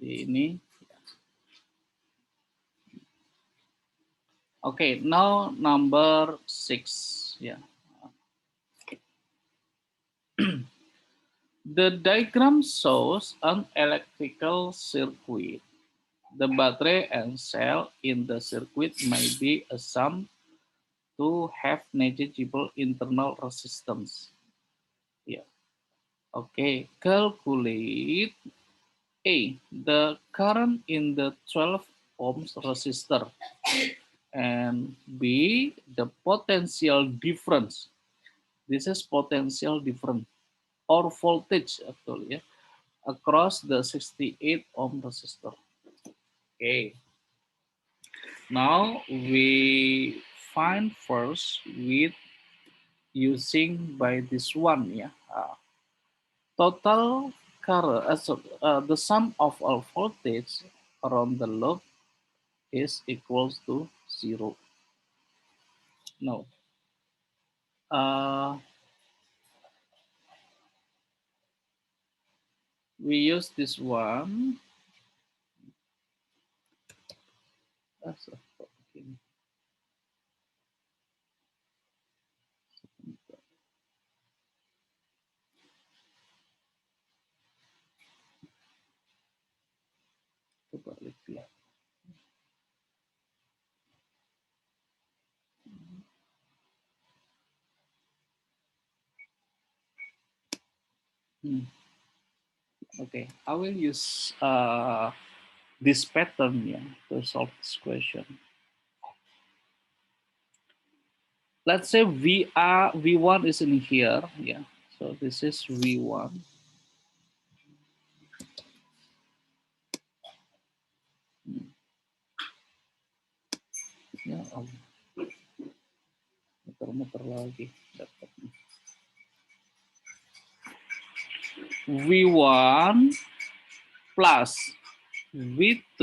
ini. Okay, now number 6. Yeah. The diagram shows an electrical circuit. The battery and cell in the circuit may be assumed to have negligible internal resistance. Yeah. Okay, calculate A, the current in the 12 ohms resistor, and B, the potential difference. This is potential difference or voltage actually, yeah, across the 68 ohm resistor. Okay. Now we find first with using by this one, yeah. Total current, the sum of all voltage around the loop is equals to 0. No. We use this one. Coba lihat. Okay, I will use this pattern, yeah, to solve this question. Let's say V1 is in here, yeah. So this is V1. Ya, muter-muter lagi. V1 plus V2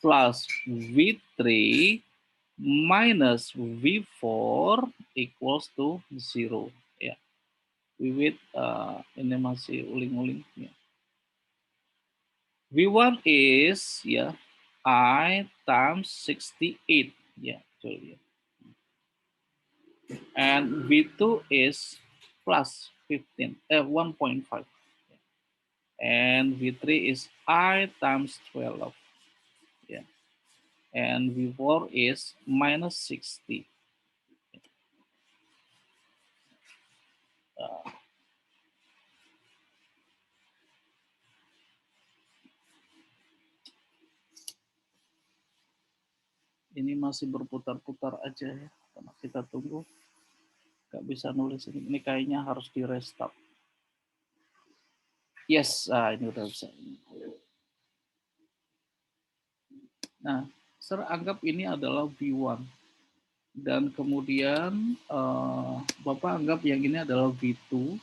plus V3 minus V4 equals to 0. Ya, Wiwit ini masih uling-uling. Ya. V1 is ya I times 68. Ya, betul ya. And V2 is plus 1.5. And V3 is I times 12. Yeah. And V4 is minus 60. Ini masih berputar-putar aja ya. Karena kita tunggu. Gak bisa nulis ini. Ini kayaknya harus di restart. Yes, ini udah bisa. Nah, anggap ini adalah V1. Dan kemudian Bapak anggap yang ini adalah V2.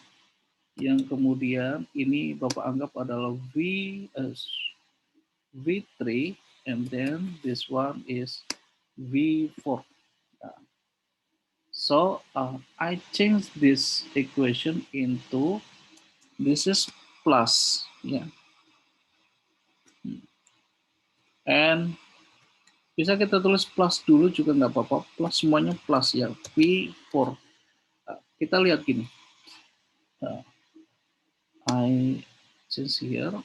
Yang kemudian ini Bapak anggap adalah V3, and then this one is V4. So I change this equation into, this is plus, yeah. And bisa kita tulis plus dulu juga nggak apa-apa, plus semuanya plus ya, V4. Kita lihat gini. I change here.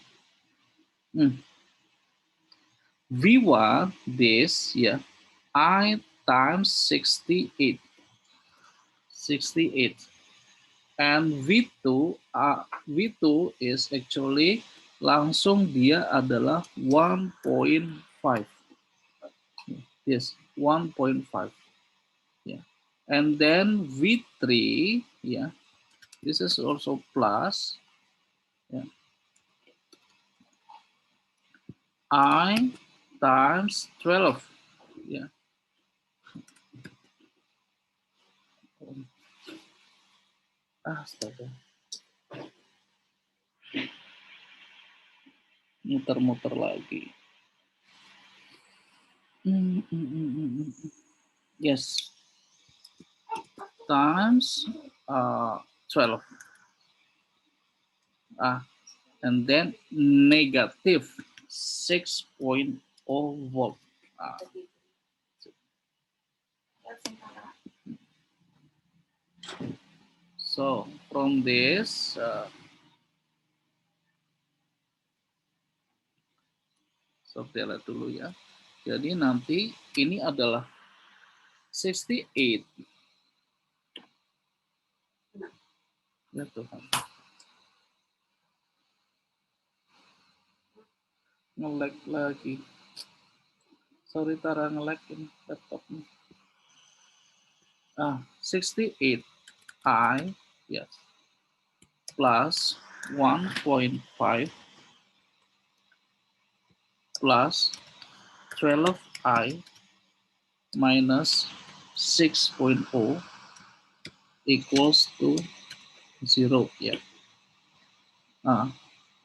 V1, this, yeah, I times 68. 68. And V2, V2 is actually langsung dia adalah 1.5. Yes, 1.5. Yeah. And then V3, yeah, this is also plus. Yeah. I times 12. Yeah. Astaga. Muter-muter lagi. Yes. Times 12. and then negative 6.0 volt. So from this, saya lihat dulu ya. Jadi nanti ini adalah 68. Ya Tuhan. Nge-lag lagi. Sorry Tara, nge-lag ini laptopnya. 68 I, yes, plus 1.5 plus 12I minus 6.0 equals to 0 ya.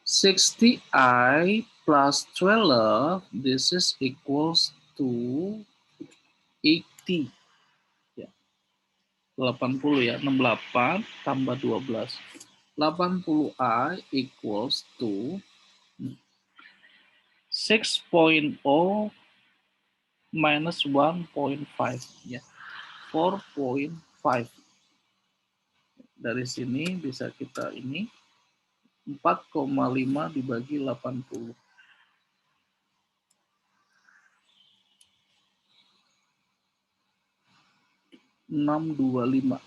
60I plus 12, this is equals to 80 ya. 80 ya, 68 tambah 12. 80I equals to 6.0 minus 1.5 ya. 4.5. Dari sini bisa kita ini 4,5 dibagi 80. 625.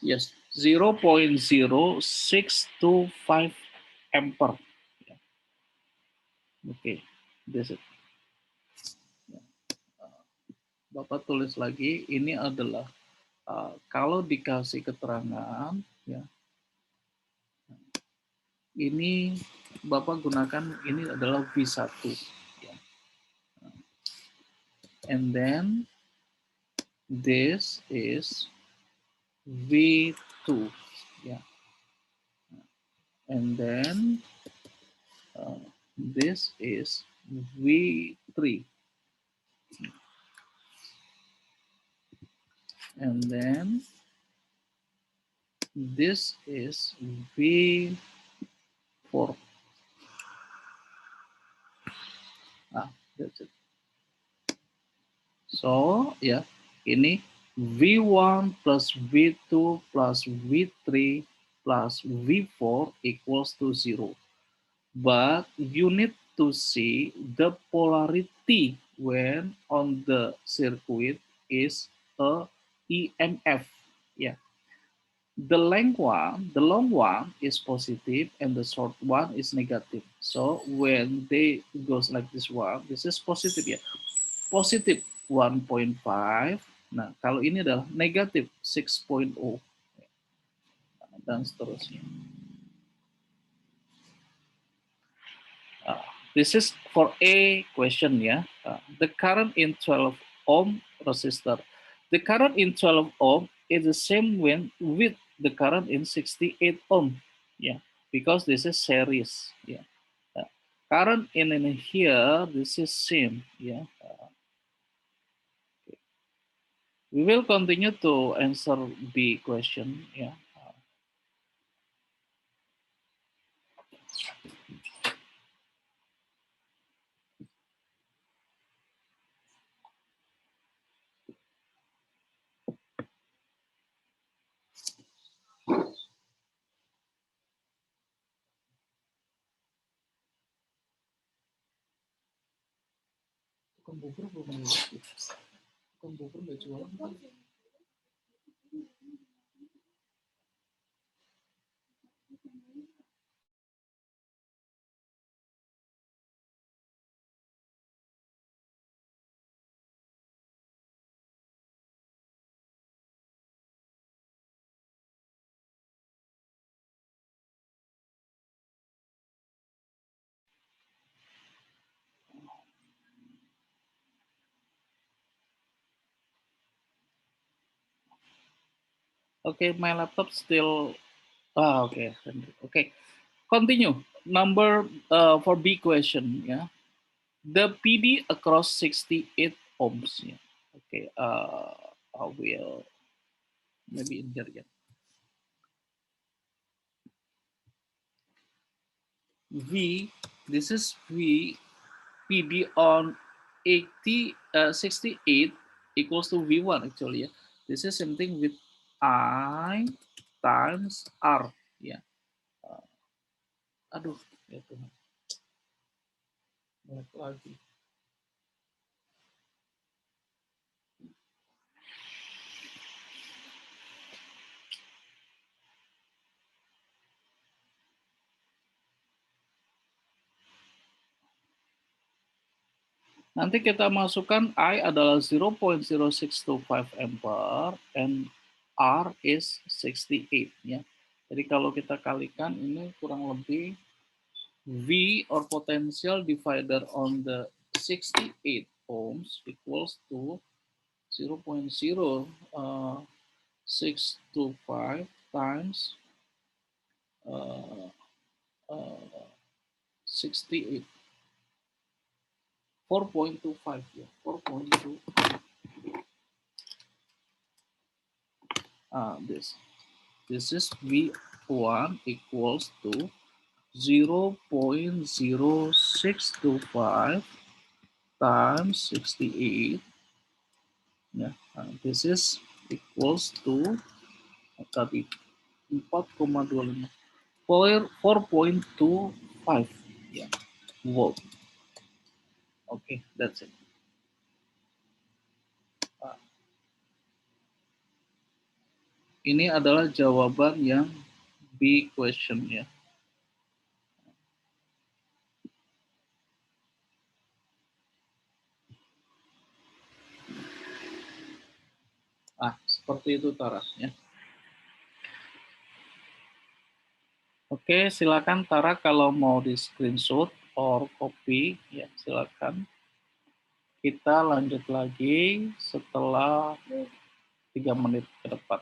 Yes, 0.0625 ampere. Oke, this is. Bapak tulis lagi, ini adalah kalau dikasih keterangan, ya, ini Bapak gunakan, ini adalah V1. Ya. And then, this is V2. Ya. And then, this is V3. And then, this is V4. That's it. So, ya, ini V1 plus V2 plus V3 plus V4 equals to 0. But you need to see the polarity when on the circuit is a EMF. Yeah. The long one is positive and the short one is negative. So when they goes like this one, this is positive ya. Positive 1.5. Nah, kalau ini adalah negatif 6.0 dan seterusnya. This is for A question ya. The current in 12 ohm resistor. The current in 12 ohm is the same with the current in 68 ohm. Yeah, because this is series. Yeah. Current in here, this is same. Yeah. We will continue to answer B question. Yeah. Komputer belum ada. Komputer nggak jualan. Okay, my laptop still. Okay. Okay. Continue. Number for B question. Yeah. The PD across 68 ohms. Yeah. Okay. I will maybe in here again. V, this is V, PD on 68 equals to V1 actually. This is something with I times R. Ya. Aduh, ya Tuhan. Balik lagi. Nanti kita masukkan I adalah 0.0625 ampere and R is 68 ya. Jadi kalau kita kalikan ini kurang lebih V or potential divided on the 68 ohms equals to 0.0625 times 68. 4.25 ya, 4.2. This is V1 equals to 0.0625 times 68. Ya, this is equals to tadi 4,25. 4.25 ya, volt. Oke, that's it. Ini adalah jawaban yang B question ya. Seperti itu tarasnya. Oke, silakan Tara kalau mau di screenshot or copy ya silakan. Kita lanjut lagi setelah 3 menit ke depan.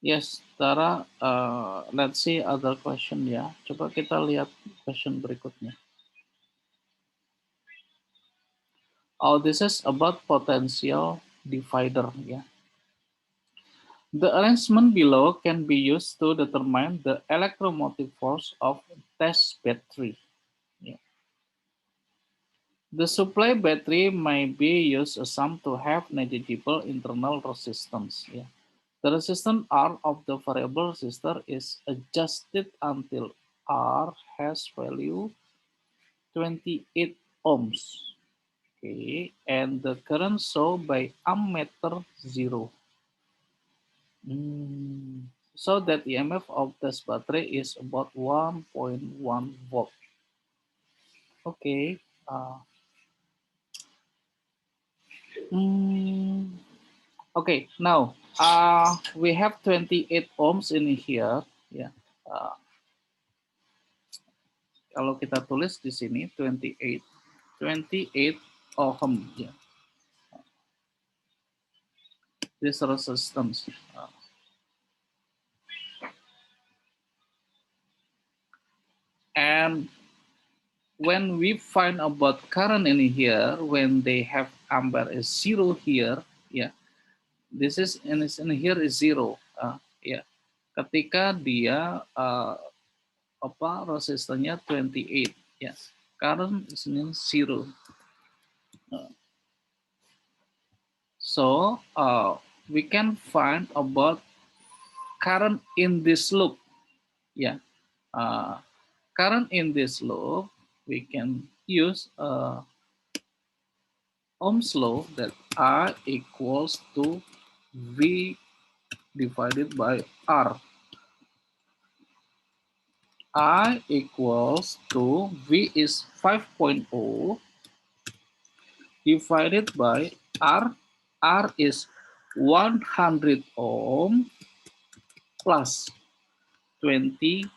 Yes, Tara, let's see other question ya. Coba kita lihat question berikutnya. Oh, this is about potential divider ya. The arrangement below can be used to determine the electromotive force of test battery. Yeah. The supply battery may be used as some to have negligible internal resistance. Yeah. The resistance R of the variable resistor is adjusted until R has value 28 ohms. Okay, and the current shown by ammeter 0. So that EMF of this battery is about 1.1 volt. Okay. Mm, okay. Now we have 28 ohms in here. Ya. Kalau kita tulis di sini 28 ohm. Ya. This resistance. And when we find about current in here, when they have ampere is 0 here, ya, this is in here is 0, ya. Ketika dia resistannya 28, ya, current is 0. So we can find about current in this loop, ya. Current in this loop we can use Ohm's law that I equals to V divided by R. I equals to V is 5.0 divided by R. R is 100 ohm plus 28.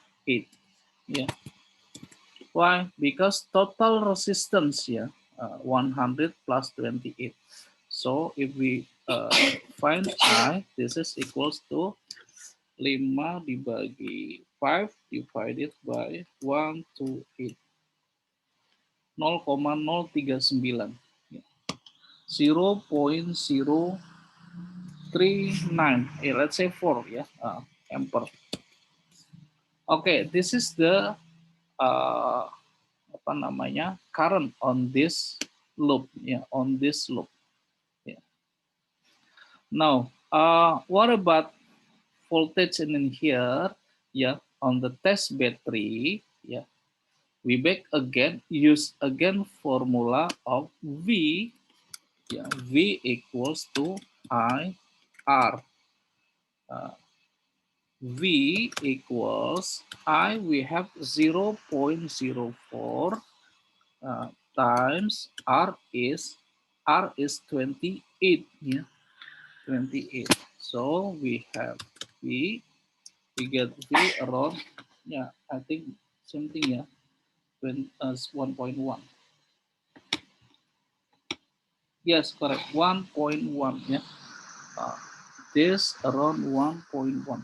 Yeah. Why? Because total resistance, yeah, 100 plus 28. So if we find I, this is equals to 5 dibagi 5 divided by 128. 0,039. 0.039. Let's say 4 ya, ampere. Okay, this is the current on this loop, ya, on this loop. Yeah. Now, what about voltage in here? Yeah, on the test battery. Yeah, we back again, use again formula of V. Yeah, V equals to I R. V equals I, we have 0.04 times R is 28. Yeah, 28. So we have V, we get V around, yeah, I think something, yeah, 1.1. Yes, correct, 1.1. Yeah, this around 1.1.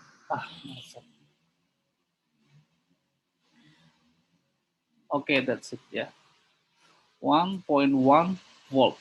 Okay, that's it. Yeah, 1.1 volt.